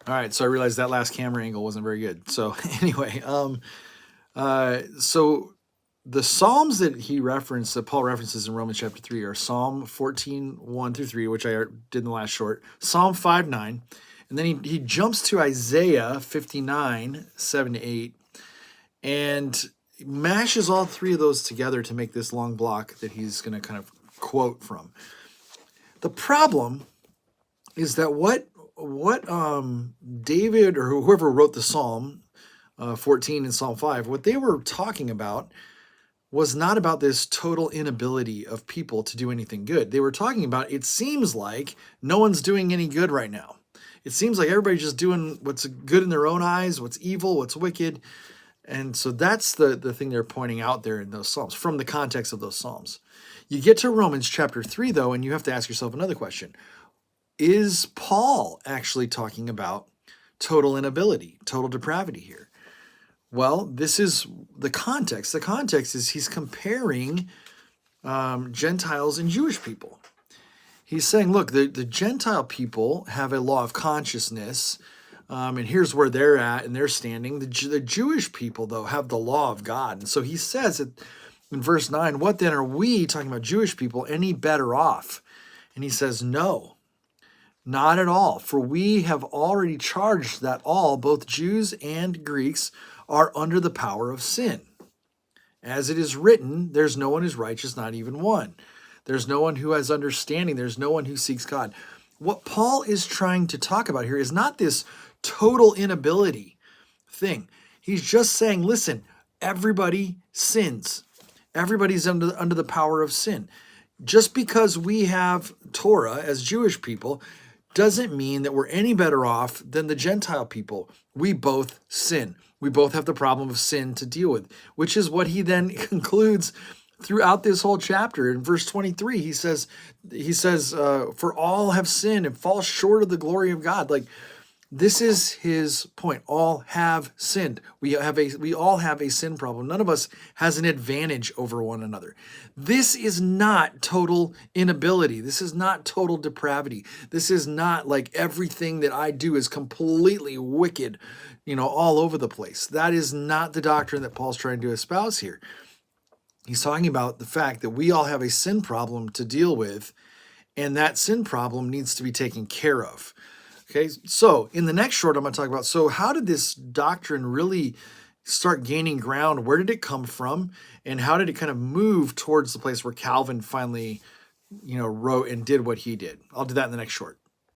All right, so I realized that last camera angle wasn't very good. So anyway, so the Psalms that he referenced, that Paul references in Romans chapter 3, are Psalm 14, 1 through 3, which I did in the last short, Psalm 5, 9, and then he jumps to Isaiah 59, 7 to 8, and mashes all three of those together to make this long block that he's going to kind of quote from. The problem is that what David or whoever wrote the Psalm 14 and Psalm 5, what they were talking about was not about this total inability of people to do anything good. They were talking about, it seems like no one's doing any good right now. It seems like everybody's just doing what's good in their own eyes, what's evil, what's wicked. And so that's the thing they're pointing out there in those Psalms, from the context of those Psalms. You get to Romans chapter 3, though, and you have to ask yourself another question. Is Paul actually talking about total inability, total depravity here? Well, this is the context. The context is he's comparing Gentiles and Jewish people. He's saying, look, the Gentile people have a law of consciousness, and here's where they're at and they're standing. The Jewish people, though, have the law of God. And so he says it in verse 9, what then are we, talking about Jewish people, any better off? And he says, no, not at all. For we have already charged that all, both Jews and Greeks, are under the power of sin. As it is written, there's no one who's righteous, not even one. There's no one who has understanding. There's no one who seeks God. What Paul is trying to talk about here is not this total inability thing. He's just saying, listen, everybody sins. Everybody's under the power of sin. Just because we have Torah as Jewish people doesn't mean that we're any better off than the Gentile people. We both sin. We both have the problem of sin to deal with, which is what he then concludes throughout this whole chapter. In verse 23, he says, for all have sinned and fall short of the glory of God. Like, this is his point. All have sinned. We all have a sin problem. None of us has an advantage over one another. This is not total inability. This is not total depravity. This is not like everything that I do is completely wicked, all over the place. That is not the doctrine that Paul's trying to espouse here. He's talking about the fact that we all have a sin problem to deal with, and that sin problem needs to be taken care of. Okay, so in the next short, I'm going to talk about, so how did this doctrine really start gaining ground? Where did it come from? And how did it kind of move towards the place where Calvin finally, wrote and did what he did? I'll do that in the next short.